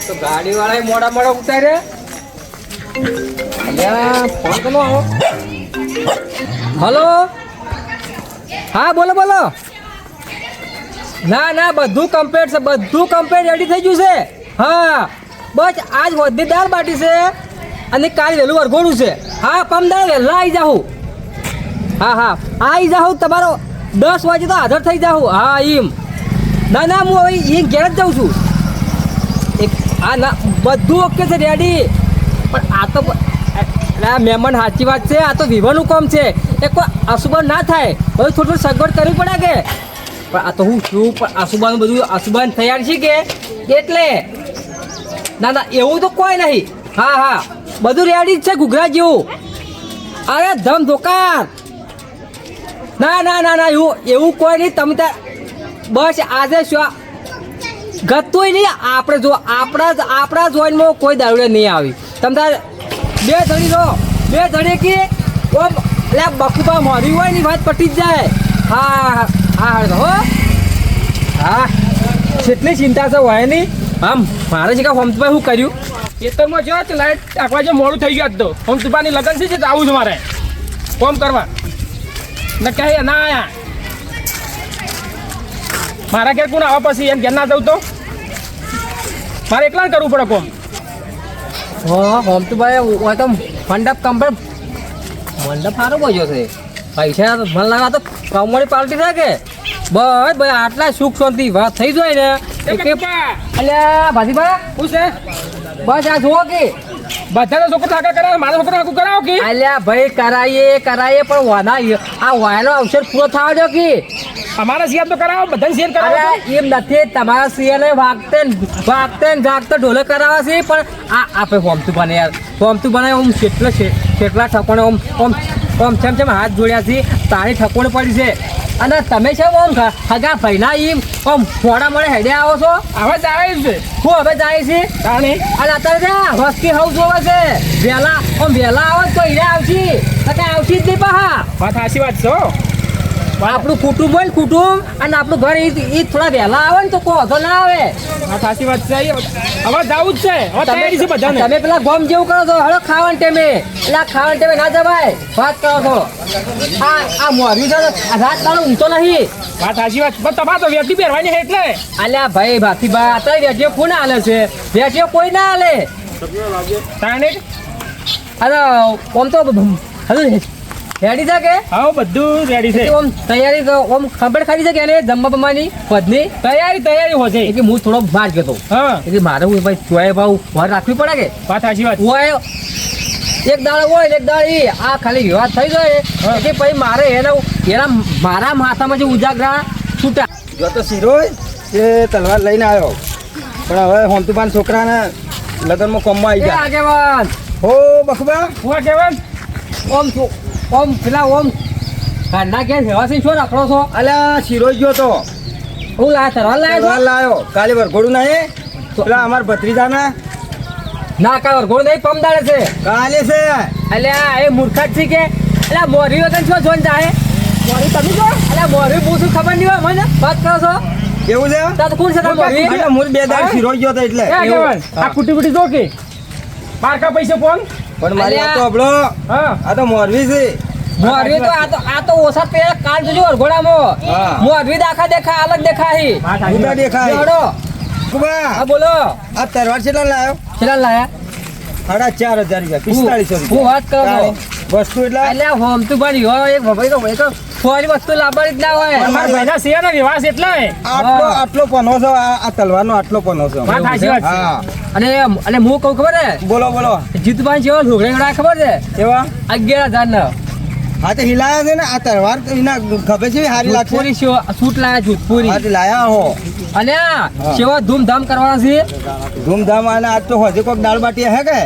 તો ગાડી વાળા મોડા મોડા ઉતારે ફોન કરો આવો. હલો હા બોલો બોલો. ના ના બધું કમ્પ્લીટ છે, બધું કમ્પ્લીટ રેડી થઈ ગયું છે. હા બસ આજ વધી દાળ બાટી છે અને કાલે વહેલું વરઘોડું છે. હા પમદાર વહેલા આવી જાઉં. હા હા આવી જાઉં તમારો 10 વાગે તો હાજર થઈ જાઉં. હા એમ ના ના હું હવે એ ઘેર જ જાઉં છું. હા ના બધું ઓકે છે રેડી. પણ આ તો મહેમાન સાચી વાત છે, આ તો વિવાહનું કામ છે. એ કોઈ અશુભન ના થાય, બધું થોડું સગવડ કરવી પડે કે. પણ આ તો હું છું પણ અશુભાનું બધું અશુભાન તૈયાર છે કે એટલે ના ના એવું તો કોઈ નહીં. હા હા બધું રેડી જ છે ઘૂઘરા જેવું. અરે ધમ ધોકાર ના ના ના ના એવું કોઈ નહીં. તમે ત્યાં બસ આજે શું ગતું નહીં. આપણે જો આપણા જોઈનમાં કોઈ દારૂડે નહીં આવી. તમે તાર બે ધડી રહો, બે ધડી કે ઓમ એટલે બકુબા મોરી હોય ને વાત પટી જ જાય. હા હા હો હા કેટલી ચિંતા છે હોય નહીં. આમ મારે છે કે હોમતુભાઈ શું કર્યું ખેતરમાં જો લાઈટ આખવા જો મોડું થઈ ગયું. તો હોમતુભાઈની લગ્ન છે તો આવું છે મારે કોમ કરવા ને કહે ના આયા. મારા ઘેર કોણ આવવા પછી એમ ઘેર ના જવું તો મારે એકલા કરવું પડે કોમ. હા હોમતુભાઈ હોય તો મંડપ કમ્પ્લીટ મંડપ સારો બોલ્યો છે. પૈસા મને લાગે તો કમળી પાર્ટી છે કે બસ ભાઈ આટલા સુખ શાંતિ વાત થઈ જાય ને અલ્યા ભાજીભા શું છે બસ આ જુઓ કે બધા છોકરો આગળ કરાવે મારા છોકરો આગળ કરાવો કે અલ્યા ભાઈ કરાઈએ પણ વાના આ વાયનો અવસર પૂરો થવા દો કે અમારા શિયાર તો કરાવો બધા શેર કરાવો. એમ નથી તમારા શિયારને વાગતે જાગતે ઢોલે કરાવે છે. પણ આ આપણે હોમતું બને યાર હોમતું બને ઓમ કેટલા ઠકોણે ઓમ જેમ હાથ જોડ્યા છે તારી ઠકોણ પડી છે. અને તમે છે ઓમ હગા ભાઈના એમ ઓમ મોડા મોડે હેડે આવો છો. હવે જાય છે હું હવે જાય છે અને અત્યારે વસ્તી હાઉસ જોવે છે. વહેલા આવો તો હીરા આવશી આવશી જ નહીં પા. વાત સાચી વાત છો. આપણું કુટુંબ હોય ને કુટુંબ અને આપણું ઘર એ થોડા વહેલા આવે ને તો કોઈ વાંધો ના આવે. સાચી વાત છે. હવે જવું જ છે. તમે પેલા ગોમ જેવું કરો છો હળો ખાવાના ટાઈમે એટલે ખાવાના ટાઈમે ના જવાય વાત કરો છો. આ મોર્યું છે રાત દાડો ઊંચો નહીં. વાત સાચી વાત પણ તમારે તો વેટી પહેરવાની છે એટલે અલ્યા ભાઈ ભાતીબા અત્યારે વેટીઓ કોને હાલે છે? વેટીઓ કોઈ ના હાલે. અરે ઓમ તો રેડી છે કે હા બધું રેડી છે. ઓમ તૈયારી ઓમ ખબર ખાલી છે કે એને જમવા બમવાની પદની તૈયારી હોય છે. એટલે હું થોડો બહાર ગયો હા એટલે મારે હું ભાઈ ચોય ભાવ વાર રાખવી પડે કે વાત સાચી વાત હોય. એક દાડો હોય ને એક દાડો આ ખાલી વિવાદ થઈ જાય એટલે પછી મારે એના મારા માથામાં જે ઉજાગરા છૂટા જો તો શિરોય એ તલવાર લઈને આવ્યો પણ હવે હોમતુબાન છોકરાને લગ્નમાં કોમમાં આવી ગયા. આગેવાન હો બખબા હું આગેવાન ઓમ પેલા ઓમ કાંડા કે સેવાસી છો રાખડો છો? અલ્યા શિરોય ગયો તો હું તલવાર લાયો કાલે વરઘોડું ના પેલા અમાર ભત્રીજાના ના કા વરઘોડું નહીં પમદાડે છે કાલે છે. અલ્યા એ મૂર્ખા છે કે અલ્યા મોરી વગર છો જોન જાય મોરી તમે જો અલ્યા મોરી પૂછું ખબર નહીં હોય મને વાત કરો છો એવું છે. તો કોણ છે મોરી? હું બે દાડ શિરોય ગયો તો એટલે આ કુટી જો કે પારકા પૈસે કોણ પણ મારી આ તો અબળો આ તો મોરવી છે. મોરવી તો આ તો ઓછા પેલા કાલ જોજો વરઘોડામાં મોરવી દેખા અલગ દેખાય ઉડા દેખાય. હા બોલો આ તરવાર કેટલા લાયો? કેટલા લાયા? 4,500 4500 હું વાત કરો વસ્તુ એટલા અલ્યા હોમ તું બની હોય એક ભાઈ તો થોડી વસ્તુ લાવવાની જ ના હોય. અમારા ભાઈના શેના વિવાસ એટલે આટલો પનો છો આ તલવારનો આટલો પનો છો. વાત સાચી વાત છે. અને હું કહું ખબર છે બોલો જીતુભાઈ જેવો લુગડા ખબર છે એવા 11,000 ના હા તો હિલાયા છે ને આ તલવાર એના ખબર છે હારી લાગશે. પૂરી સૂટ લાયા જોધપુરી હા લાયા હો અને સેવા ધૂમધામ કરવાના છે. ધૂમધામ અને આજ તો હજી કોઈક દાળ બાટી હે કે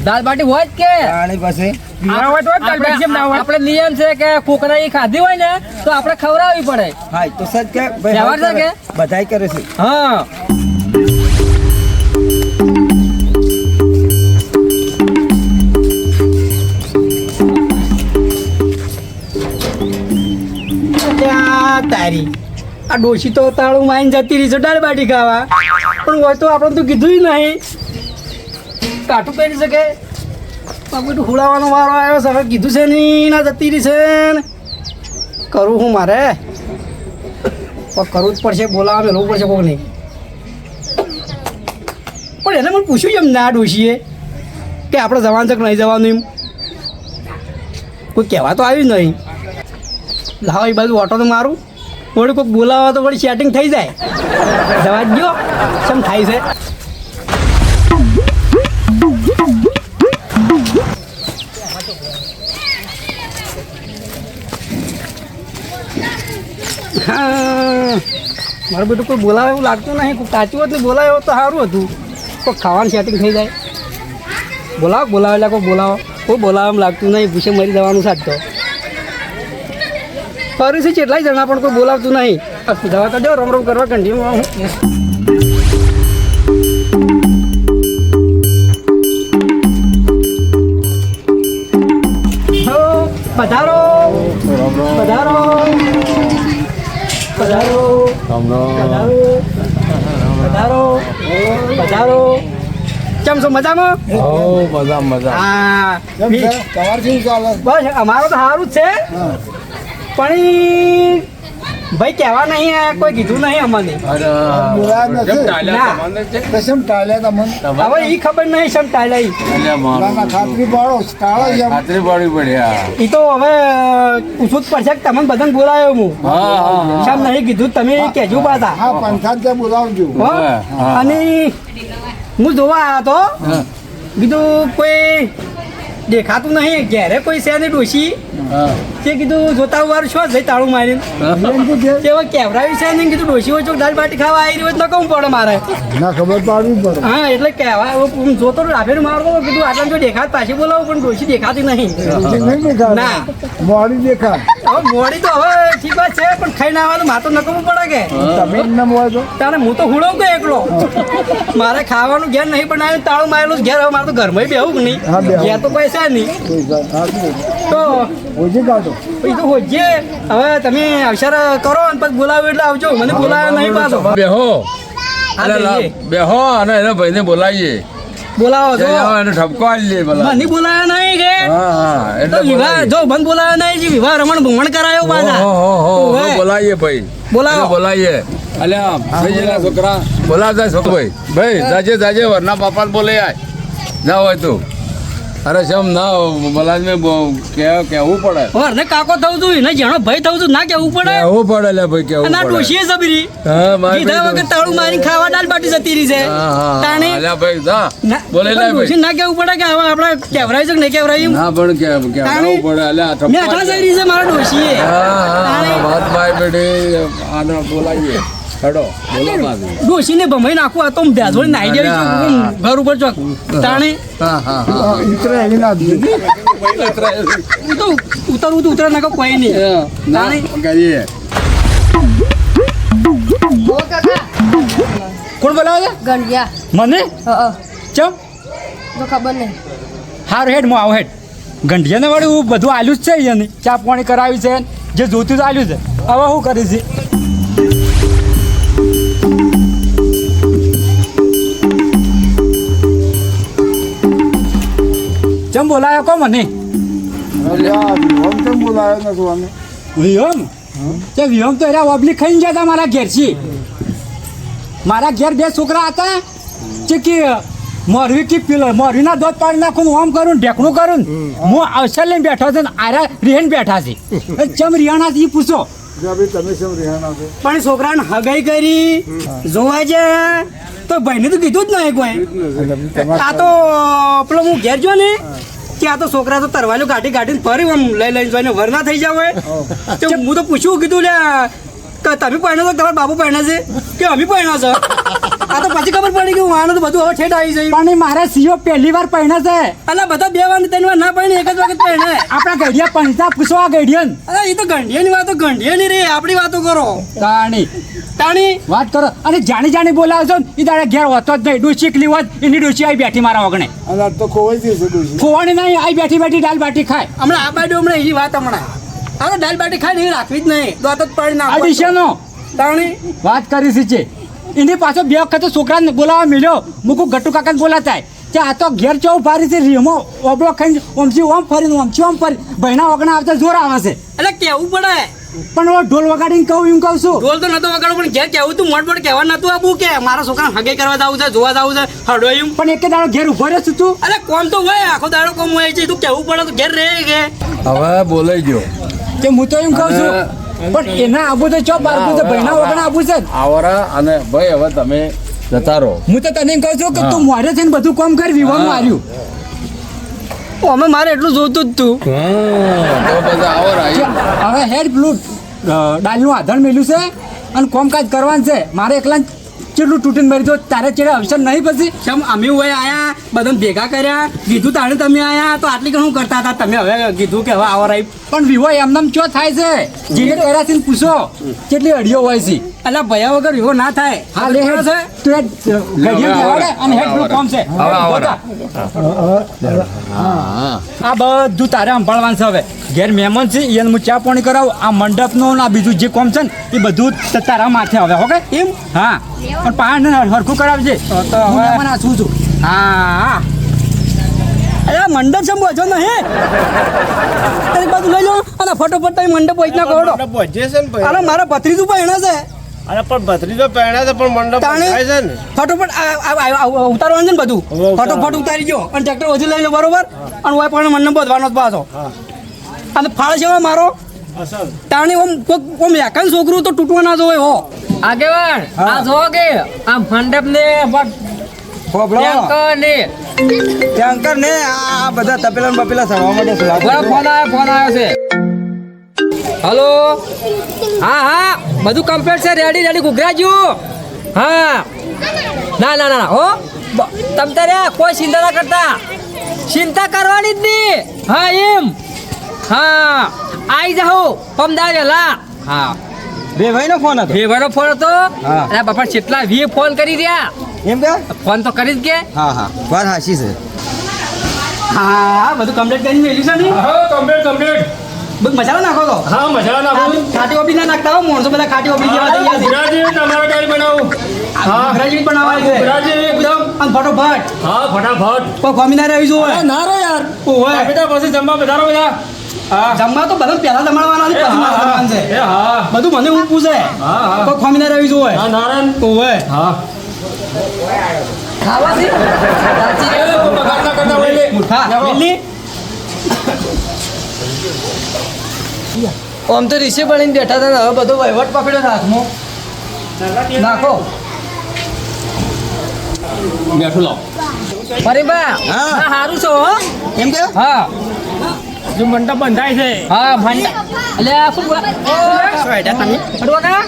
દાળ બાટી હોય જ કે આની પાસે આપણે નિયમ છે કે કોકરા ખાધી હોય ને તો આપણે ખવડાવવી પડે. હા તો સજ કે બધાય કરે છે. હા તારી આ ડોશી તો તાળું માઈને જતી રહી છે દાળ બાટી ખાવા. પણ હોય તો આપણે તો કીધું નહીં કાઠું કરી શકે બધું હુડાવાનો વારો આવ્યો છે હવે કીધું છે નહીં ના જતી રહી છે ને કરું હું મારે પણ કરવું જ પડશે બોલાવા મેળવવું પડશે કોઈ નહીં પણ એને મને પૂછ્યું એમ ના ડોશીએ કે આપણે જવાનું છે કે નહીં જવાનું એમ કોઈ કહેવા તો આવ્યું નહીં લાવો એ બાજુ ઓટો તો મારું વળી કોઈક બોલાવો તો વળી સેટિંગ થઈ જાય જવા જ ગયો શેમ થાય છે હા મારું બધું કોઈ બોલાવે એવું લાગતું નહીં કોઈ કાચું હતું બોલાવ્યો તો સારું હતું કોઈ ખાવાનું સેટિંગ થઈ જાય બોલાવો એટલે કોઈ બોલાવો એમ લાગતું નહીં પૂછે મરી જવાનું સાચતો ફરી છે કેટલાય જણા પણ કોઈ બોલાવતું નહીં દવા કરજો રમ કરવા કંટીન્યુ પધારો પધારો પધારો પધારો પધારો કેમ છો મજામાં હા બસ અમારું તો સારું જ છે પણ ભાઈ કહેવા નહીં કોઈ કીધું નહીં અમને હવે એ ખબર નહીં શેમ ટાળ્યા એ તો હવે પૂછવું જ પડશે કે તમને બધાને બોલાયો હું શેમ નહીં કીધું તમે કહેજો પાછા બોલાવજો અને હું જોવા આવ્યો તો કીધું કોઈ દેખાતું નહીં ઘેરે કોઈ છે ને ડોશી તે કીધું જોતા વાર શું જઈ તાળું મારીને તેવા કેવરાવી છે ને કીધું ડોશી હોય ચોક દાળ બાટી ખાવા આવી રહ્યો ન કહું પડે મારે ના ખબર પાડવી પડે હા એટલે કહેવા હું જોતો રાફેર મારતો કીધું આટલા જો દેખાત પાછી બોલાવું પણ ડોશી દેખાતી નહીં ના મોડી દેખાય હવે મોડી તો હવે ઠીક વાત છે પણ ખાઈને આવવાનું મારે તો નકમવું પડે કે તમે ન મળો તો તારે હું તો હુડો કે એકલો મારે ખાવાનું ઘેર નહીં બનાવ્યું તાળું મારેલું ઘેર હવે મારે તો ઘરમાં બેહું નહીં ઘેર તો પૈસા નહીં તો ઓછી કાઢો એ તો હોજે હવે તમે અવસર કરો અને પછી બોલાવો એટલે આવજો મને બોલાવ્યો નહીં પાછો બેહો અને એને ભાઈને બોલાવીએ બોલાવો છો એને ઠપકો આવી લે મને બોલાવ્યા નહીં કે તો વિવાહ જો મને બોલાવ્યા નહીં જે વિવાહ રમણ ભમણ કરાયો પાછા બોલાવીએ ભાઈ બોલાવીએ અલ્યા ભાઈ છોકરા બોલાવતા છોકરો ભાઈ જાજે વરના બાપા બોલે આય ના હોય તું અરે શમ ના બોલાજ મેં કેવું પડે ને કાકો થવું છું ને જેનો ભાઈ થવું છું ના કેવું પડે કેવું પડે લે ભાઈ કેવું ના ડોશીએ જબરી કીધા વગર તાળું મારીને ખાવા દાળ બાટી જતી રહી છે તાણે અલ્યા ભાઈ જા બોલે લે ડોશી ના કેવું પડે કે હવે આપણે કેવરાય છે કે નહીં કેવરાય ના પણ કેવું પડે અલ્યા મેં આટલા જઈ રહી છે મારા ડોશીએ વાત ભાઈ બેટી આને બોલાવીએ હેડો બોલો મારી ડોશીને ભમાઈ નાખું આ તો ભેજોડી નાઈ દેવી ઘર ઉપર ચોક તાણે ઉતરે એવી ના તો ઉતરવું તો ઉતરે નાખો કોઈ નહીં તાણે કરીએ કોણ બોલાવે છે ગંડિયા મને ચમ તો ખબર નહીં હારું હેડ હું આવો હેડ ગંઢિયાને વાળું બધું આલ્યું જ છે અહીંયાની ચા પાણી કરાવી છે જે જોતું તો આલ્યું છે હવે શું કરી છે ચમ બોલાયો કો મને બોલાયો નથી અમે વિહમ તે વિહમ તો એરા ઓબલી ખાઈને ગયા હતા મારા ઘેરથી મારા ઘેર બે છોકરા હતા જે કે મોરવી કે પેલો મોરવીના દોધ પાડી નાખું આમ કરું ઢેકણું કરું હું અવસર લઈને બેઠો છું આરા રિહાઈને બેઠા છે ચમ રિહાણા છે એ પૂછો તમે શું રહેવાના છો પણ છોકરાને હગાઈ કરી જોવા છે તો ભાઈને તો કીધું જ નહીં કોઈ આ તો પેલો હું ઘેર જો ને કે આ તો છોકરા તો તરવાલો કાઢીને ફરી આમ લઈને જોઈને વર ના થઈ જાવ તો હું તો પૂછ્યું કીધું લે તમે પહેણો છો તમારા બાપુ પહેણા છે કે અમે પહેણા છો આ તો પછી ખબર પડી ગયું આને તો બધું હવે ઠેઠ આવી જાય પણ મારા સીઓ પહેલી વાર પહેણા છે અલા બધા 2 વાર 3 વાર ના પહેણે એક જ વખત પહેણે આપણા ગઢિયા પંચા પૂછવા ગઢિયન અરે એ તો ગંઢિયાની વાતો ગંઢિયાની રે આપણી વાતો કરો તાણી વાત કરો અને જાણી બોલાવજો ને એ દાડે ઘેર હોતો જ નહીં ડોસી એકલી હોત એની ડોસી આવી બેઠી મારા વગણે અને તો ખોવાઈ જશે ખોવાની નહીં આવી બેઠી દાલ બાટી ખાય હમણાં આ બાજુ હમણાં એવી વાત હમણાં હવે દાલ બાટી ખાય ને રાખવી જ નહીં દોત જ પડી ના તાણી વાત કરી છે એની પાછો 2 વખત તો છોકરાને બોલાવવા મળ્યો મૂકું ગટ્ટુ કાકાને બોલાતા કે આ તો ઘેર ચૌ ફારી છે રીમો ઓબળો ખાઈને ઓમથી ઓમ ફરીને ઓમથી ઓમ ફરી બહેના વગણા આવતા જોર આવે છે એટલે કેવું પડે પણ હું ઢોલ વગાડીને કહું એમ કહું છું ઢોલ તો નતો વગાડો પણ ઘેર કેવું તું મોટ કહેવા નતું આપું કે મારા છોકરાને હગે કરવા જવું છે જોવા જવું છે હડો એમ પણ એક દાડો ઘેર ઉભો રહ્યો છું તું અરે કોમ તો હોય આખો દાડો કોમ હોય છે તું કેવું પડે તો ઘેર રહે કે હવે બોલાઈ ગયો કે હું તો એમ કહું છું પણ એના આબુ તો ચો બારબુ છે બહેના વગણા આબુ છે આવરા અને ભાઈ હવે તમે જતા રહો. હું તો તને એમ કહું છું કે તું મોરે થઈને બધું કામ કર વિવાનું આવ્યું અમે મારે એટલું જોતું જ તું તો બધા આવરા હવે હેડ પેલું ડાલનું આધાર મેલ્યું છે અને કામકાજ કરવાનું છે મારે એકલા કેટલું તૂટીને મરી દો તારે ચેડે અવસર નહીં પછી કેમ અમે હોય આયા બધાને ભેગા કર્યા કીધું તાણે તમે આયા તો આટલી ઘણું કરતા હતા તમે હવે કીધું કે હવે આવો રાઈ પણ વિવો એમનામ ચો થાય છે જીને કર્યા છે ને પૂછો કેટલી અડીઓ હોય છે એટલે ભયા વગર એવો ના થાય હા લે હેડ છે તું હેડ ગડિયા બેવાડે અને હેડ પેલું કામ છે હવે આવરા. આ બધું તારે સંભાળવાનું છે હવે ઘેર મહેમાન છે એને હું ચા પાણી કરાવું આ મંડપનો ને આ બીજું જે કામ છે ને એ બધું તારા માથે હવે ઓકે એમ હા પણ પાણી હરખું કરાવજે તો હવે મહેમાન આ છું છું હા અરે મંડપ છે બોજો નહીં તારી બાજુ લઈ લો અને ફટોફટ તમે મંડપ પહોંચ ના કોડો પહોંચે છે ને અરે મારા ભત્રીજું પણ એના છે અરે પણ ભત્રીજો પહેણા છે પણ મંડપ તાણે થાય છે ને ફટોફટ ઉતારવાનું છે ને બધું ફટોફટ ઉતારી ગયો અને ટ્રેક્ટર વધુ લઈ લો બરોબર અને ઓય પણ મંડપ બધવાનો જ પાછો અને ફાળ છે હવે મારો તાણે ઓમ એકાન છોકરું તો તૂટવા ના જોવે હો આગેવાન આ જો કે આ મંડપ ને ટંકર ને આ બધા તપેલા ને બપેલા સડવા માટે ફોન આવ્યો છે હલો હા હા બધું કમ્પ્લીટ છે રેડી ગુગરાજુ હા ના હો તમ તારે કોઈ ચિંતા ના કરતા ચિંતા કરવાની જ નહીં હા એમ હા આઈ જાઓ પમદાર વેલા હા બે ભાઈ નો ફોન હતો ભેવાનો ફોન હતો હા. અરે બાપા કેટલા વી ફોન કરી રહ્યા એમ કે ફોન તો કરી જ કે હા વાત હાચી છે હા બધું કમ્પ્લીટ કરીને મેલ્યું છે ને કમ્પ્લીટ બધું મસાલા નાખો તો હા મસાલા નાખું ખાટી ઓબી ના નાખતા હો માણસો બધા ખાટી ઓબી જેવા થઈ ગયા છે ગુજરાતી તમારા ટાઈમ બનાવું હા અંગ્રેજી બનાવાય છે ગુજરાતી એકદમ અને ફટોફટ હા ફટાફટ કોઈ ખોમી ના રહેવી જોઈએ ના રે યાર ઓય બેટા પછી જમવા બેઠા રહો બધા હા જમવા તો બધા પહેલા જમાડવાના છે પછી મારે જમવાનું છે એ હા બધું મને હું પૂછે હા. કોઈ ખોમી ના રહેવી જોઈએ હા નારાયણ ઓય હા ખાવાથી એ બગાડ ના કરતા હોય લે. હા મિલી આમ તો રીસે બળીને બેઠા હતા ને હવે બધો વહીવટ પકડ્યો છે હાથમાં નાખો બેઠું લાવ ફરીબા હા. હા સારું છો હો એમ કે હા જો મંડપ બંધાય છે હા ભંડા એટલે આ શું બોલા તમે ફરવાના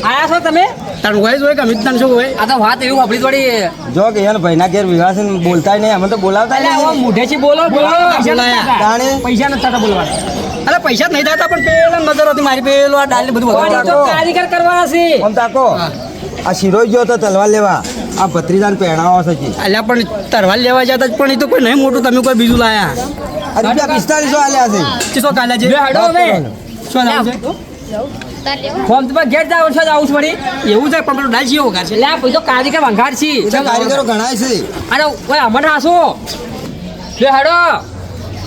આયા છો તમે તારું હોય જોઈએ કે અમિત તાન શું હોય આ તો વાત એવું આપણી થોડી જો કે યાર ભાઈના ઘેર વિવાહ છે ને બોલતાય નહીં અમે તો બોલાવતા એટલે આવો નહીં મોઢેથી બોલો બોલાયા. તાણે પૈસા નથી થતા બોલવાના અરે પૈસા જ નહીં થતા પણ પેલા નજર હતી મારી પેલો આ ડાલ બધું કોની તો વધારે કારીગર કરવાના છે આમ તાકો આ શિરોઈ ગયો તો તલવાર લેવા આ ભત્રીજાને પહેણાવો છે જી. અલ્યા પણ તરવાલ લેવા જતા પણ એ તો કોઈ નહીં મોટું તમે કોઈ બીજું લાયા આ રૂપિયા 4500 આલ્યા છે ચીસો કાલ્યા છે બે હાડો હવે શું નામ છે ફોન તો ઘેર જાવ છો જાવ છું વળી એવું છે પણ પેલો ડાલ છે વગાર છે એટલે આ પૈસો કારીગર વંગાર છે એટલે કારીગરો ઘણાય છે અરે ઓય અમને હાસો બે હાડો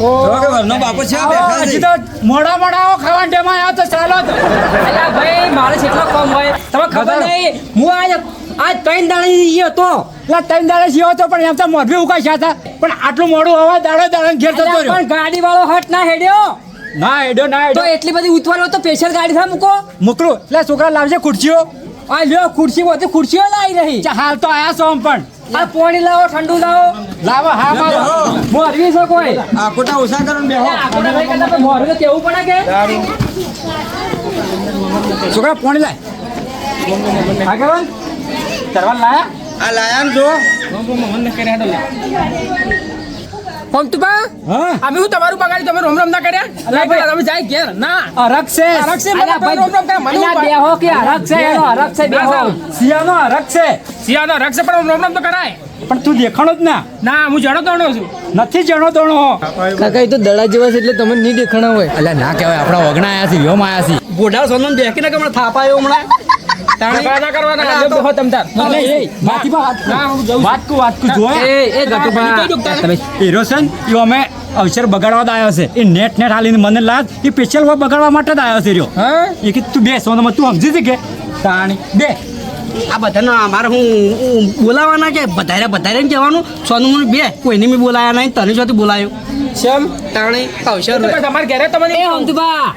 જો કે વરનો બાપો છે બેઠા હજી છે તો મોડા ખાવા ટેમાં આવ્યો તો ચાલો જ. એટલે ભાઈ મારે કેટલો કમ હોય તમે ખબર નહીં હું આજ 3 દાડા ગયો તો એટલે 3 દાડા જીવો તો પણ એમ તો મોઢી ઉકાશ્યા હતા પણ આટલું મોડું હવા દાડો ઘેર જતો રહ્યો પણ ગાડી વાળો હટ ના હેડ્યો ના હેડો તો એટલી બધી ઉતવાલો તો સ્પેશિયલ ગાડી થા મૂકો મોકલું એટલે છોકરા લાવજે ખુરશીઓ આ લ્યો ખુરશી બધી ખુરશીઓ લાવી રહી હાલ તો આયા છો આમ પણ આ પાણી લાવો ઠંડુ લાવો લાવો હા મારો મોરવી છે કોઈ આ કોટા ઓછા કરો ને બેહો આપણે ભાઈ કરતા પણ મોરવી તો કેવું પડે કે છોકરા પાણી લાય આગેવાન તરવાર લાયા આ લાયા ને જો પંતુબા હા અમે હું તમારું બગાડી તમે રોમ રોમ ના કર્યા અલા ભાઈ તમે જાય ઘેર ના અરગ છે અરગ છે મને ભાઈ રોમ રોમ કરે મને બેહો કે અરગ છે એનો અરગ છે બેહો સિયાનો અરગ છે સિયાનો રક્ષ છે પણ રોમ રોમ તો કરાય પણ તું દેખાણો જ ના ના હું જણો તણો છું નથી જણો તણો કાકા એ તો દડા જેવા છે એટલે તમે નહીં દેખાણા હોય અલ્યા ના કહેવાય આપણા વગણા આયા છે વ્યોમ આયા છે ગોઢા સોનું બેકી ને કે હમણાં થાપા આવ્યો હમણાં તાણી ઝઘડા ના કરવાના જો બેહો તમ તાર ના હું જઉં છું. એ ગટુભા તમે હીરો છે ને એ અમે અવસર બગાડવા જ આવ્યો છે એ નેટ હાલીને મને લાજ એ સ્પેશિયલ બગાડવા માટે જ આવ્યો છે રહ્યો હા એ કે તું બે સોનામાં તું સમજી છે કે તાણી બે આ બધાને અમારે હું બોલાવાના કે બધારે કહેવાનું સોનું બે કોઈને મેં બોલાયા નહીં તને જોતી બોલાયો શેમ તાણી અવસર તો પછી તમારે ઘરે તમને હમદુભા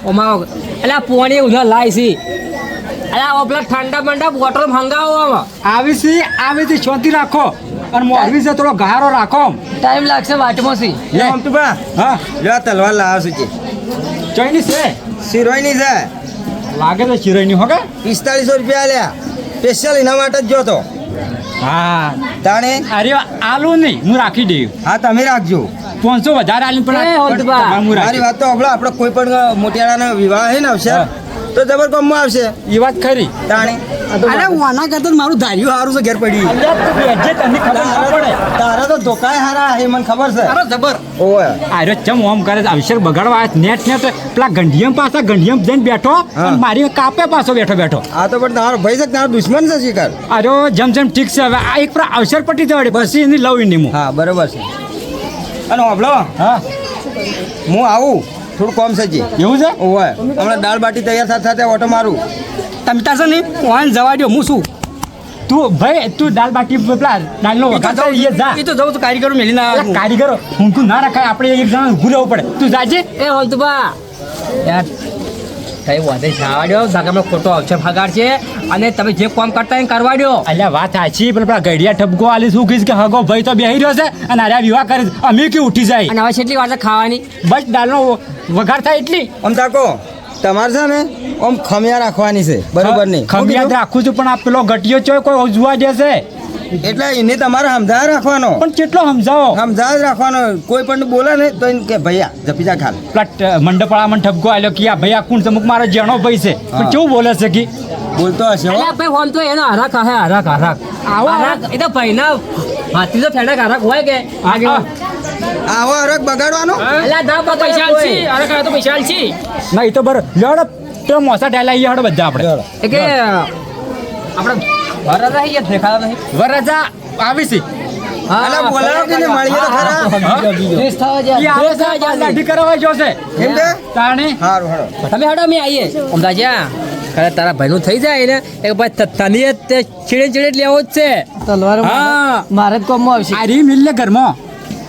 ઓમાં અલા પોણી ઉધા લાઈ સી અલા ઓપલા ઠંડા બંડા બોટલ મંગાવો આમાં આવી છે શાંતિ રાખો અને મોરવી છે થોડો ગહારો રાખો ટાઈમ લાગશે વાટમાં સી લે હમતુભા હા લે આ તલવાર લાવ્યો છું કે ચોઈની છે શિરોઈની છે લાગે છે ચિરાઈની હો કે 4500 રૂપિયા લ્યા સ્પેશિયલ એના માટે જ જો તો હા તાણે અરે આલુ નહીં હું રાખી દઉં હા તમે રાખજો 500 વધારે આલી એ હમદુભા. હું મારી રાખી વાત તો આપણે કોઈ પણ મોટિયાળાનો વિવાહ હે ને અવસર તો જબર કામમાં આવશે એ વાત ખરી તાણે અરે વાના કરતા મારું ધાર્યું સારું છે ઘેર પડી તારા તો ધોકાય હારા એ મને ખબર છે અરે જબર ઓય આરે ચમ ઓમ કરે છે અવસર બગાડવા નેટ પેલા ગંઢિયમ પાછા ગંઢિયમ જઈને બેઠો અને મારી કાપે પાછો બેઠો આ તો પણ તમારો ભાઈ છે કે તારો દુશ્મન છે શિકાર અરે જેમ ઠીક છે હવે આ એક અવસર પટી જવાડે પછી એની લવ એની હું હા બરોબર છે અને હોભળો હા હું આવું થોડું કોમ છે જી એવું છે ઓય હમણાં દાળ બાટી તૈયાર સાથે સાથે ઓટો મારું તમે તાર છે ને વાન જવા દો હું શું તું ભાઈ તું દાલ બાટી પેલા દાલનો વઘાર તો એ જા એ તો જવું તો કારીગરો મેલી ના પેલા કારીગરો ઊંઘું ના રખાય આપણે એક જણા ઊભું રહેવું પડે તું જાજે એ હમદુભા યાર કઈ વધે છાવાડ્યો સાગામાં ખોટો અવસર ફગાડ છે અને તમે જે કામ કરતા હોય એ કરવા દો અલ્યા વાત સાચી પેલા ગઢિયા ઠપકો આલી શું કહીશ કે હગો ભાઈ તો બેહી રહ્યો છે અને આર્યા વિવાહ કરે છે. અમે કે ઉઠી જાય અને હવે કેટલી વાર છે ખાવાની બસ દાલનો વઘાર થાય એટલી આમ તાકો તમારે છે ને આમ ખમિયા રાખવાની છે બરોબર નહીં ખમિયાદ રાખું છું પણ આ પેલો ગટિયો ચોય કોઈ જોવા દેશે એટલે એને તમારે સમજાવ રાખવાનો પણ કેટલો સમજાવો સમજાવ જ રાખવાનો કોઈ પણ બોલે ને તો એને કે ભૈયા જપીજા ખાલ પેલા મંડપળા મને ઠપકો આલ્યો કે આ ભાઈ આ કુણ સમુક મારો જેણો ભાઈ છે પણ કેવું બોલે છે કે બોલતો હશે હો. અલ્યા ભાઈ હોમ તો એનો હરાક હે હરાક આવો એ તો ભાઈના હાથી તો ફેડક હરાક હોય કે આગે આવો હરક બગાડવાનો અલ્યા ના પકડ પૈસા આલશી અરે કાં તો પૈસા આલશી ના એ તો બરો લેવડો તો મોસા ઢાલા ઈ હડો બધા આપણે એ કે આપણે ભરા રહી ગયા દેખાતા નહીં વરજા આવી છે અલા બોલાવો કે ને મળીએ તો ખરા દેશ થવા ઈ જા આવે છે લાઠી કરવા જોશે કેમ કે તાણે હારું હારું તમે હડો અમે આવીએ અમદાજા ખરે તારા ભાઈનું થઈ જાય ને એક ભાઈ તને તે ચીડે લેવો જ છે તલવાર હા મારે જ કોમમાં આવશે આરી મિલને ઘરમાં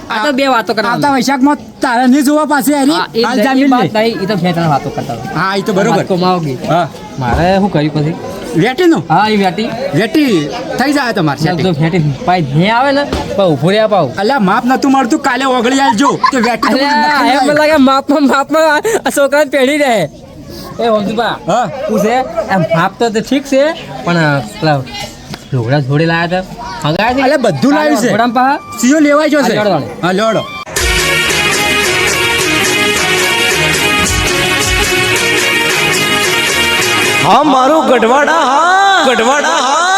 આ તો બે વાતો આવતા કરતા વૈશાખમાં તારે નહીં જોવા પાસે આરી હાલ જા મિલ લે. એ તો ફેટાને વાતો કરતા હતા. હા એ તો બરોબર કોમાઓગી હા મારે શું કર્યું પછી વેટીનું હા એ વેટી વેટી થઈ જાય તમારે જો setting. ફેટી પાઈ નહીં આવે ને તો ઉભું રહ્યા પાઉં અલ્યા માપ નતું મળતું કાલે ઓગળી આલજો કે વેટી તો મને નક્કી એમ જાય. લાગે માપમાં આ છોકરા પેઢી રહે એ હોમદુભા હા પૂછે એમ માપ તો ઠીક છે પણ પેલા લુગડા જોડે લાયા હતા હગાય છે અલ્યા બધું લાવ્યું છે ઘોડામાં પાહા સીઓ લેવાય જો છે હા, લેવડો. હા લેવડો હા મારું ગઢવાડા હા ગઢવાડા હા